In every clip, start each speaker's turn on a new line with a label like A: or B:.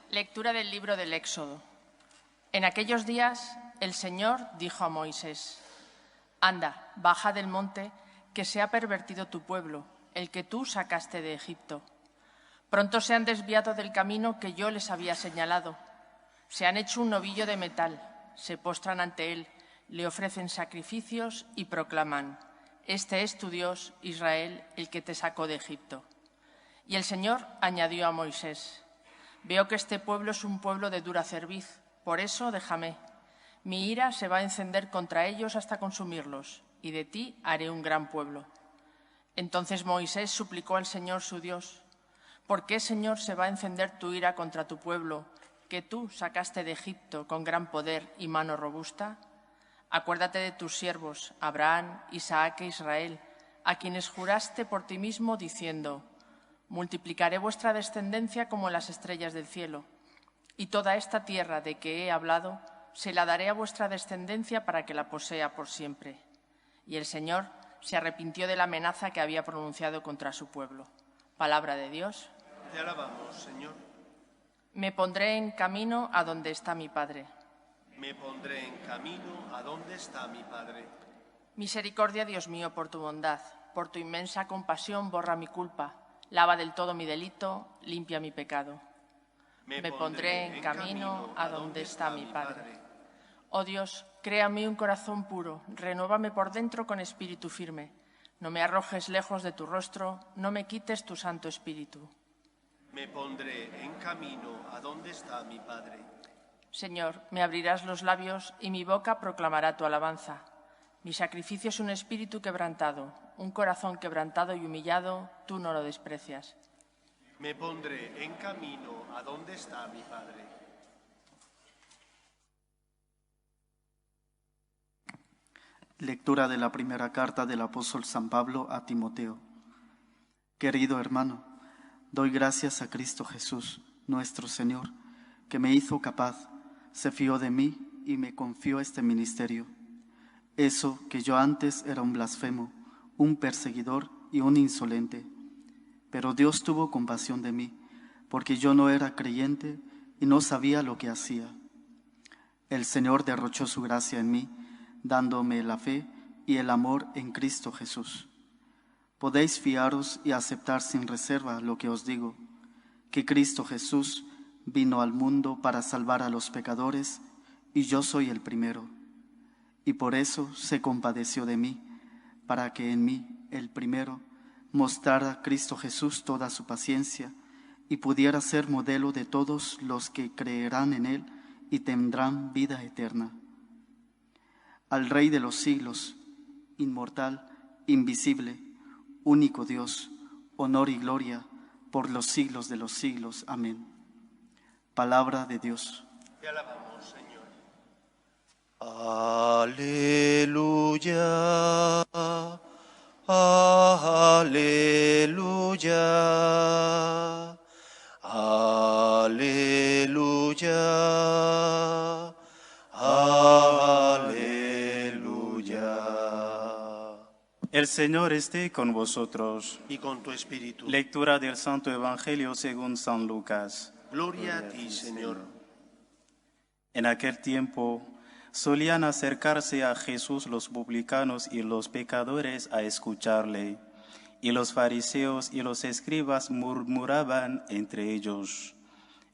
A: Lectura del libro del Éxodo. En aquellos días el Señor dijo a Moisés: «Anda, baja del monte, que se ha pervertido tu pueblo, el que tú sacaste de Egipto. Pronto se han desviado del camino que yo les había señalado. Se han hecho un novillo de metal, se postran ante él, le ofrecen sacrificios y proclaman: Este es tu Dios, Israel, el que te sacó de Egipto». Y el Señor añadió a Moisés: «Veo que este pueblo es un pueblo de dura cerviz, por eso déjame. Mi ira se va a encender contra ellos hasta consumirlos, y de ti haré un gran pueblo». Entonces Moisés suplicó al Señor su Dios: «¿Por qué, Señor, se va a encender tu ira contra tu pueblo, que tú sacaste de Egipto con gran poder y mano robusta? Acuérdate de tus siervos, Abraham, Isaac e Israel, a quienes juraste por ti mismo, diciendo: multiplicaré vuestra descendencia como las estrellas del cielo. Y toda esta tierra de que he hablado se la daré a vuestra descendencia para que la posea por siempre». Y el Señor se arrepintió de la amenaza que había pronunciado contra su pueblo. Palabra de Dios.
B: Te alabamos, Señor.
A: Me pondré en camino a donde está mi Padre.
B: Me pondré en camino a donde está mi Padre.
A: Misericordia, Dios mío, por tu bondad, por tu inmensa compasión, borra mi culpa, lava del todo mi delito, limpia mi pecado. Me pondré en camino a donde está mi Padre. Oh Dios, crea en mí un corazón puro, renuévame por dentro con espíritu firme. No me arrojes lejos de tu rostro, no me quites tu Santo Espíritu.
B: Me pondré en camino a donde está mi Padre.
A: Señor, me abrirás los labios y mi boca proclamará tu alabanza. Mi sacrificio es un espíritu quebrantado, un corazón quebrantado y humillado, tú no lo desprecias.
B: Me pondré en camino a donde está mi Padre.
C: Lectura de la primera carta del apóstol San Pablo a Timoteo. Querido hermano, doy gracias a Cristo Jesús, nuestro Señor, que me hizo capaz, se fió de mí y me confió este ministerio. Eso que yo antes era un blasfemo, un perseguidor y un insolente. Pero Dios tuvo compasión de mí, porque yo no era creyente y no sabía lo que hacía. El Señor derrochó su gracia en mí, dándome la fe y el amor en Cristo Jesús. Podéis fiaros y aceptar sin reserva lo que os digo, que Cristo Jesús vino al mundo para salvar a los pecadores, y yo soy el primero. Y por eso se compadeció de mí, para que en mí, el primero, mostrara a Cristo Jesús toda su paciencia y pudiera ser modelo de todos los que creerán en Él y tendrán vida eterna. Al Rey de los siglos, inmortal, invisible, único Dios, honor y gloria por los siglos de los siglos. Amén. Palabra de Dios.
B: Te alabamos, Señor.
D: Aleluya, aleluya, aleluya, aleluya.
E: El Señor esté con vosotros.
B: Y con tu espíritu.
E: Lectura del Santo Evangelio según San Lucas.
B: Gloria a ti, Señor.
E: En aquel tiempo solían acercarse a Jesús los publicanos y los pecadores a escucharle, y los fariseos y los escribas murmuraban entre ellos: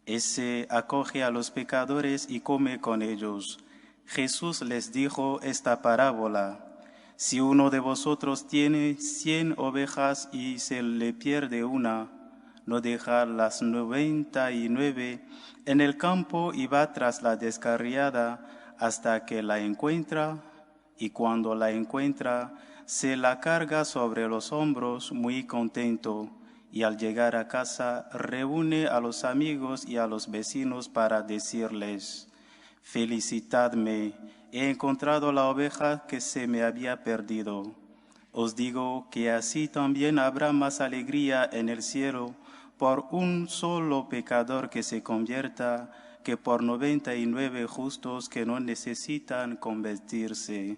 E: Ese acoge a los pecadores y come con ellos. Jesús les dijo esta parábola: Si uno de vosotros tiene 100 ovejas y se le pierde una, ¿no deja las 99 en el campo y va tras la descarriada hasta que la encuentra? Y cuando la encuentra, se la carga sobre los hombros muy contento, y al llegar a casa reúne a los amigos y a los vecinos para decirles: Felicitadme, he encontrado la oveja que se me había perdido. Os digo que así también habrá más alegría en el cielo por un solo pecador que se convierta que por 99 justos que no necesitan convertirse.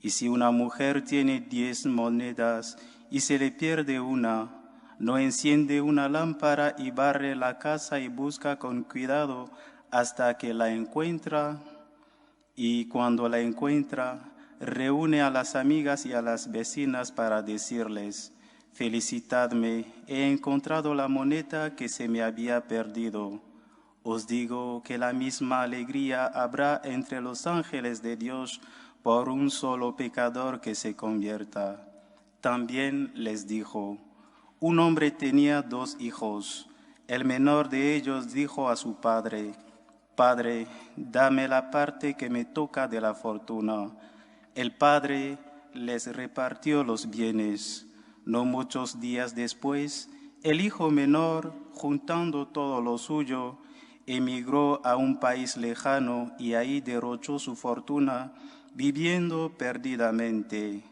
E: Y si una mujer tiene 10 monedas y se le pierde una, no enciende una lámpara y barre la casa y busca con cuidado hasta que la encuentra, y cuando la encuentra, reúne a las amigas y a las vecinas para decirles: felicitadme, he encontrado la moneda que se me había perdido. Os digo que la misma alegría habrá entre los ángeles de Dios por un solo pecador que se convierta. También les dijo: un hombre tenía 2 hijos. El menor de ellos dijo a su padre: Padre, dame la parte que me toca de la fortuna. El padre les repartió los bienes. No muchos días después, el hijo menor, juntando todo lo suyo, emigró a un país lejano y ahí derrochó su fortuna, viviendo perdidamente.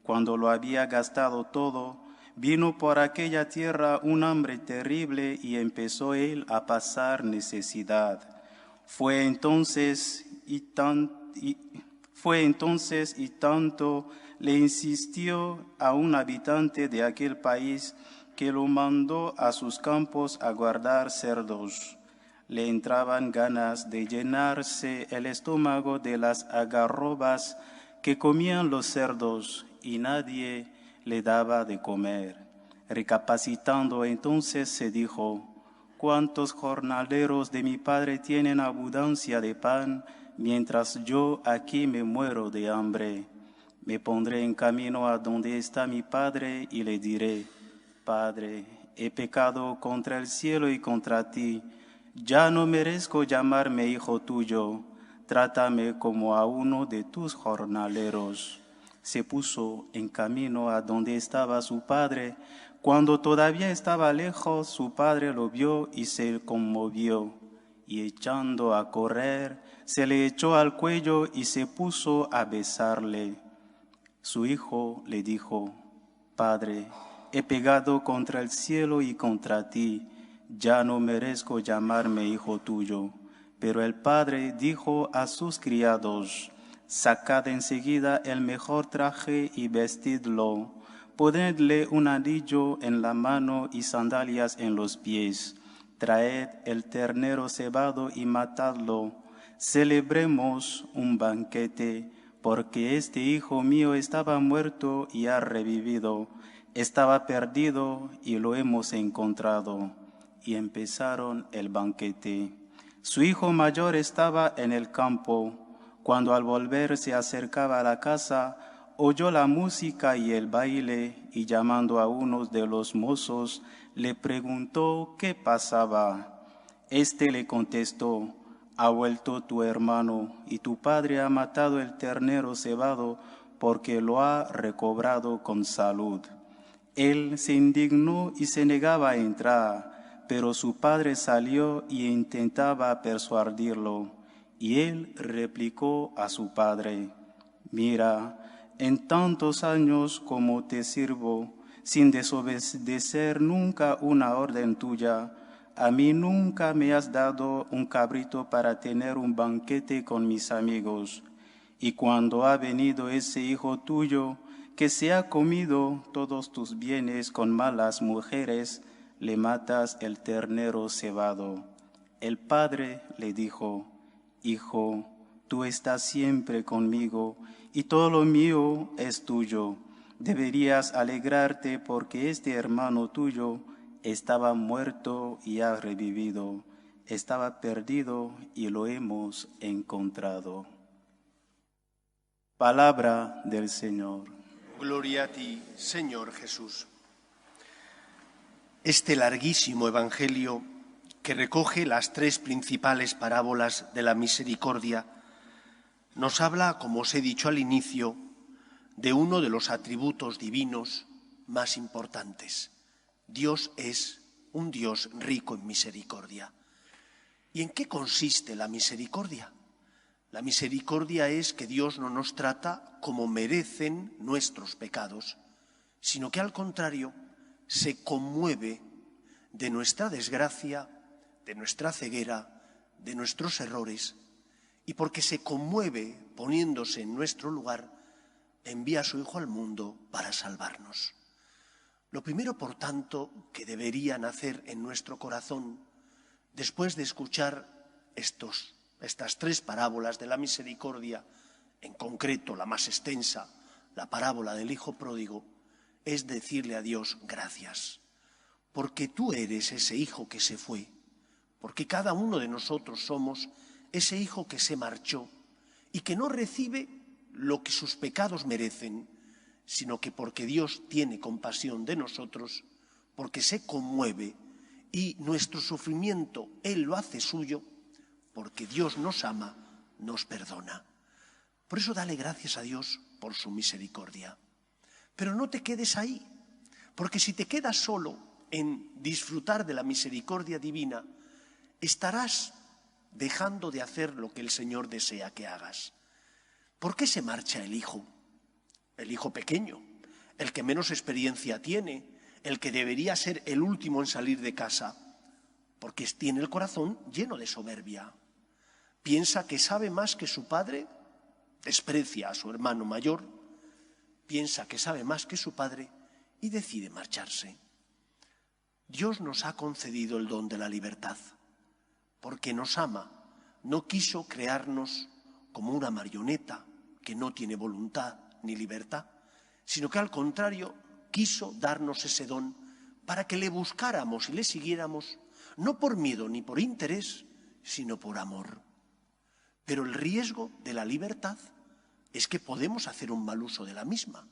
E: Cuando lo había gastado todo, vino por aquella tierra un hambre terrible y empezó él a pasar necesidad. Fue entonces y tanto le insistió a un habitante de aquel país que lo mandó a sus campos a guardar cerdos. Le entraban ganas de llenarse el estómago de las algarrobas que comían los cerdos y nadie le daba de comer. Recapacitando entonces se dijo: ¿cuántos jornaleros de mi padre tienen abundancia de pan, mientras yo aquí me muero de hambre? Me pondré en camino a donde está mi padre y le diré: Padre, he pecado contra el cielo y contra ti. Ya no merezco llamarme hijo tuyo. Trátame como a uno de tus jornaleros. Se puso en camino a donde estaba su padre. Cuando todavía estaba lejos, su padre lo vio y se conmovió, y echando a correr, se le echó al cuello y se puso a besarle. Su hijo le dijo: Padre, he pecado contra el cielo y contra ti, ya no merezco llamarme hijo tuyo. Pero el padre dijo a sus criados: sacad enseguida el mejor traje y vestidlo. Ponedle un anillo en la mano y sandalias en los pies. Traed el ternero cebado y matadlo. Celebremos un banquete, porque este hijo mío estaba muerto y ha revivido. Estaba perdido y lo hemos encontrado. Y empezaron el banquete. Su hijo mayor estaba en el campo. Cuando al volver se acercaba a la casa, oyó la música y el baile, y llamando a uno de los mozos, le preguntó qué pasaba. Este le contestó: ha vuelto tu hermano, y tu padre ha matado el ternero cebado, porque lo ha recobrado con salud. Él se indignó y se negaba a entrar, pero su padre salió y intentaba persuadirlo. Y él replicó a su padre: mira, en tantos años como te sirvo, sin desobedecer nunca una orden tuya, a mí nunca me has dado un cabrito para tener un banquete con mis amigos. Y cuando ha venido ese hijo tuyo, que se ha comido todos tus bienes con malas mujeres, le matas el ternero cebado. El padre le dijo: Hijo, tú estás siempre conmigo, y todo lo mío es tuyo. Deberías alegrarte porque este hermano tuyo estaba muerto y ha revivido. Estaba perdido y lo hemos encontrado. Palabra del Señor.
B: Gloria a ti, Señor Jesús. Este larguísimo evangelio, que recoge las 3 principales parábolas de la misericordia, nos habla, como os he dicho al inicio, de uno de los atributos divinos más importantes. Dios es un Dios rico en misericordia. ¿Y en qué consiste la misericordia? La misericordia es que Dios no nos trata como merecen nuestros pecados, sino que al contrario se conmueve de nuestra desgracia, de nuestra ceguera, de nuestros errores, y porque se conmueve poniéndose en nuestro lugar, envía a su Hijo al mundo para salvarnos. Lo primero, por tanto, que debería nacer en nuestro corazón, después de escuchar estas tres parábolas de la misericordia, en concreto la más extensa, la parábola del Hijo Pródigo, es decirle a Dios gracias, porque tú eres ese hijo que se fue, porque cada uno de nosotros somos ese hijo que se marchó y que no recibe lo que sus pecados merecen, sino que porque Dios tiene compasión de nosotros, porque se conmueve y nuestro sufrimiento Él lo hace suyo, porque Dios nos ama, nos perdona. Por eso dale gracias a Dios por su misericordia. Pero no te quedes ahí, porque si te quedas solo en disfrutar de la misericordia divina, estarás dejando de hacer lo que el Señor desea que hagas. ¿Por qué se marcha el hijo? El hijo pequeño, el que menos experiencia tiene, el que debería ser el último en salir de casa, porque tiene el corazón lleno de soberbia. Piensa que sabe más que su padre, desprecia a su hermano mayor, piensa que sabe más que su padre y decide marcharse. Dios nos ha concedido el don de la libertad, porque nos ama, no quiso crearnos como una marioneta que no tiene voluntad ni libertad, sino que al contrario quiso darnos ese don para que le buscáramos y le siguiéramos, no por miedo ni por interés, sino por amor. Pero el riesgo de la libertad es que podemos hacer un mal uso de la misma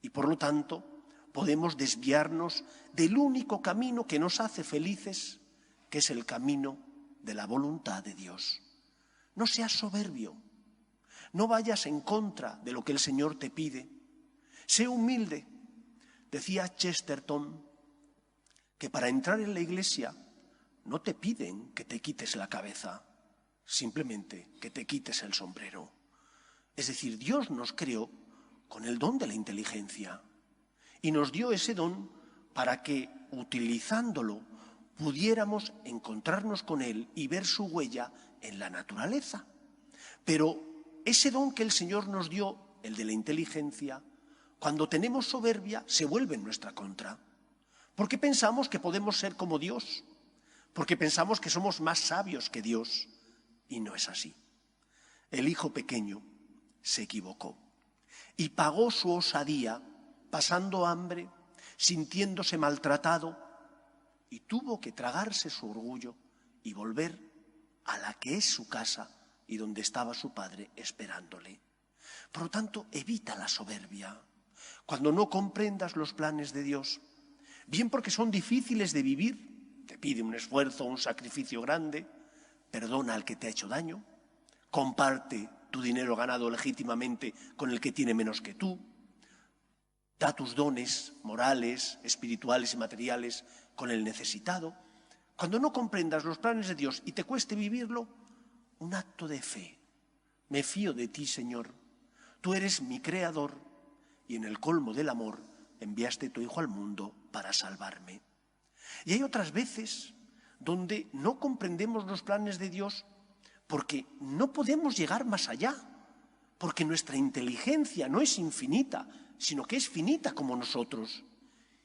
B: y por lo tanto podemos desviarnos del único camino que nos hace felices, que es el camino de la voluntad de Dios. No seas soberbio, no vayas en contra de lo que el Señor te pide. Sé humilde. Decía Chesterton que para entrar en la iglesia no te piden que te quites la cabeza, simplemente que te quites el sombrero. Es decir, Dios nos creó con el don de la inteligencia y nos dio ese don para que, utilizándolo, pudiéramos encontrarnos con Él y ver su huella en la naturaleza. Pero ese don que el Señor nos dio, el de la inteligencia, cuando tenemos soberbia, se vuelve en nuestra contra. Porque pensamos que podemos ser como Dios, porque pensamos que somos más sabios que Dios, y no es así. El hijo pequeño se equivocó y pagó su osadía pasando hambre, sintiéndose maltratado, y tuvo que tragarse su orgullo y volver a la que es su casa y donde estaba su padre esperándole. Por lo tanto, evita la soberbia. Cuando no comprendas los planes de Dios, bien porque son difíciles de vivir, te pide un esfuerzo, un sacrificio grande, perdona al que te ha hecho daño, comparte tu dinero ganado legítimamente con el que tiene menos que tú, da tus dones morales, espirituales y materiales con el necesitado. Cuando no comprendas los planes de Dios y te cueste vivirlo, un acto de fe. Me fío de ti, Señor. Tú eres mi creador y en el colmo del amor enviaste tu Hijo al mundo para salvarme. Y hay otras veces donde no comprendemos los planes de Dios porque no podemos llegar más allá, porque nuestra inteligencia no es infinita, sino que es finita como nosotros.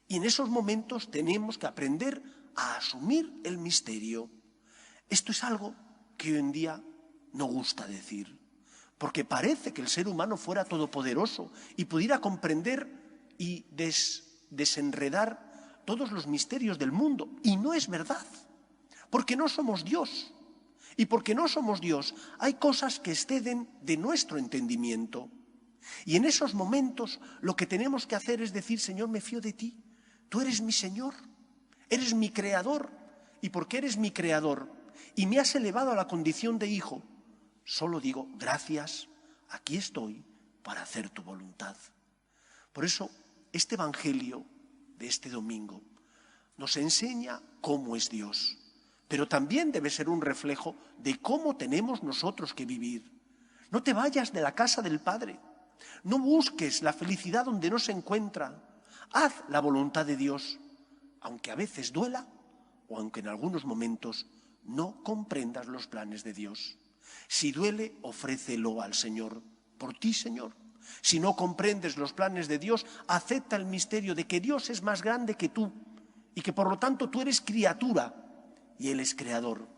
B: Y en esos momentos tenemos que aprender a asumir el misterio. Esto es algo que hoy en día no gusta decir, porque parece que el ser humano fuera todopoderoso y pudiera comprender y desenredar todos los misterios del mundo. Y no es verdad, porque no somos Dios. Y porque no somos Dios, hay cosas que exceden de nuestro entendimiento. Y en esos momentos lo que tenemos que hacer es decir, Señor, me fío de ti. Tú eres mi Señor, eres mi Creador. Y porque eres mi Creador y me has elevado a la condición de hijo, solo digo, gracias, aquí estoy para hacer tu voluntad. Por eso, este Evangelio de este domingo nos enseña cómo es Dios, pero también debe ser un reflejo de cómo tenemos nosotros que vivir. No te vayas de la casa del Padre, no busques la felicidad donde no se encuentra. Haz la voluntad de Dios, aunque a veces duela o aunque en algunos momentos no comprendas los planes de Dios. Si duele, ofrécelo al Señor. Por ti, Señor, Si no comprendes los planes de Dios, acepta el misterio de que Dios es más grande que tú y que por lo tanto tú eres criatura y Él es creador.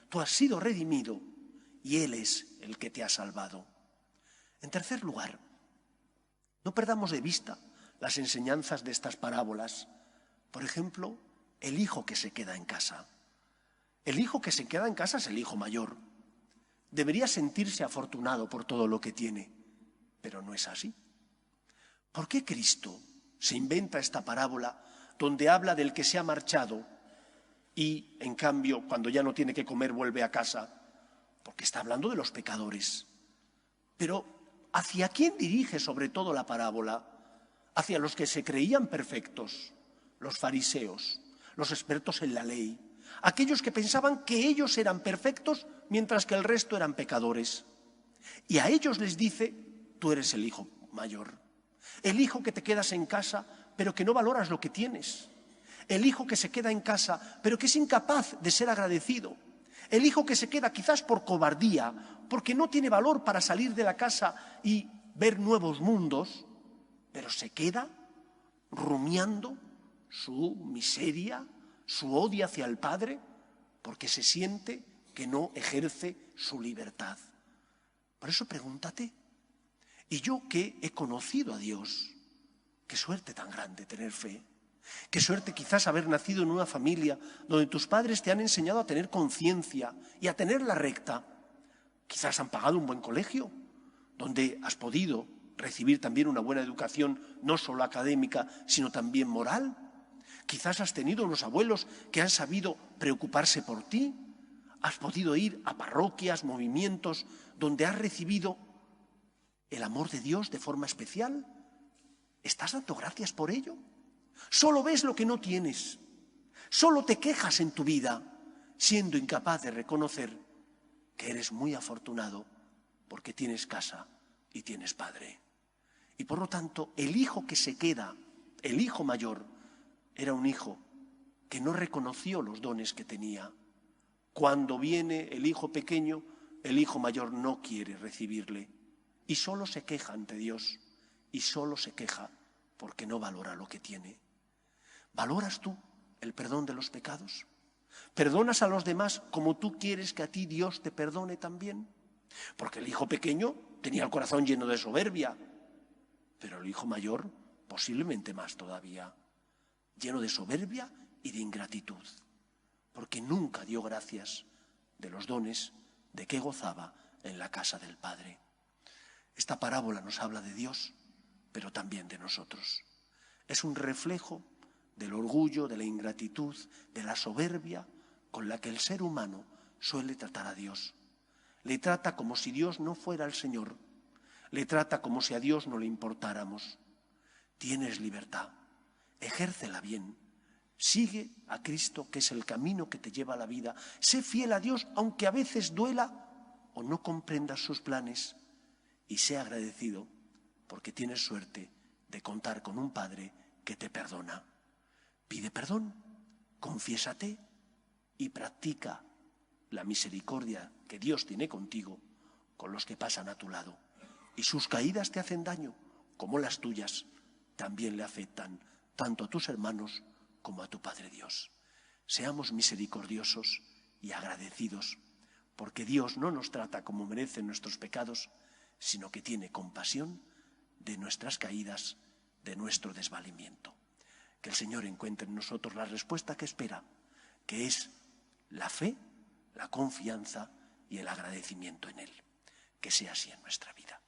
B: Tú has sido redimido y Él es el que te ha salvado. En tercer lugar, no perdamos de vista las enseñanzas de estas parábolas. Por ejemplo, el hijo que se queda en casa. El hijo que se queda en casa es el hijo mayor. Debería sentirse afortunado por todo lo que tiene, pero no es así. ¿Por qué Cristo se inventa esta parábola donde habla del que se ha marchado y, en cambio, cuando ya no tiene que comer, vuelve a casa? Porque está hablando de los pecadores. Pero, ¿hacia quién dirige sobre todo la parábola? Hacia los que se creían perfectos, los fariseos, los expertos en la ley, aquellos que pensaban que ellos eran perfectos mientras que el resto eran pecadores. Y a ellos les dice: tú eres el hijo mayor, el hijo que te quedas en casa pero que no valoras lo que tienes, el hijo que se queda en casa pero que es incapaz de ser agradecido, el hijo que se queda quizás por cobardía, porque no tiene valor para salir de la casa y ver nuevos mundos, pero se queda rumiando su miseria, su odio hacia el Padre, porque se siente que no ejerce su libertad. Por eso pregúntate, ¿y yo que he conocido a Dios? Qué suerte tan grande tener fe. Qué suerte quizás haber nacido en una familia donde tus padres te han enseñado a tener conciencia y a tenerla recta. Quizás han pagado un buen colegio, donde has podido recibir también una buena educación, no solo académica, sino también moral. Quizás has tenido unos abuelos que han sabido preocuparse por ti. Has podido ir a parroquias, movimientos, donde has recibido el amor de Dios de forma especial. ¿Estás dando gracias por ello? Solo ves lo que no tienes. Solo te quejas en tu vida, siendo incapaz de reconocer que eres muy afortunado porque tienes casa y tienes padre. Y por lo tanto, el hijo que se queda, el hijo mayor, era un hijo que no reconoció los dones que tenía. Cuando viene el hijo pequeño, el hijo mayor no quiere recibirle y solo se queja ante Dios y solo se queja porque no valora lo que tiene. ¿Valoras tú el perdón de los pecados? ¿Perdonas a los demás como tú quieres que a ti Dios te perdone también? Porque el hijo pequeño tenía el corazón lleno de soberbia, pero el hijo mayor posiblemente más todavía, lleno de soberbia y de ingratitud, porque nunca dio gracias de los dones de que gozaba en la casa del Padre. Esta parábola nos habla de Dios, pero también de nosotros. Es un reflejo del orgullo, de la ingratitud, de la soberbia con la que el ser humano suele tratar a Dios. Le trata como si Dios no fuera el Señor. Le trata como si a Dios no le importáramos. Tienes libertad, ejércela bien. Sigue a Cristo, que es el camino que te lleva a la vida. Sé fiel a Dios, aunque a veces duela o no comprendas sus planes. Y sé agradecido, porque tienes suerte de contar con un Padre que te perdona. Pide perdón, confiésate y practica la misericordia que Dios tiene contigo con los que pasan a tu lado. Y sus caídas te hacen daño, como las tuyas también le afectan tanto a tus hermanos como a tu Padre Dios. Seamos misericordiosos y agradecidos, porque Dios no nos trata como merecen nuestros pecados, sino que tiene compasión de nuestras caídas, de nuestro desvalimiento. Que el Señor encuentre en nosotros la respuesta que espera, que es la fe, la confianza y el agradecimiento en Él. Que sea así en nuestra vida.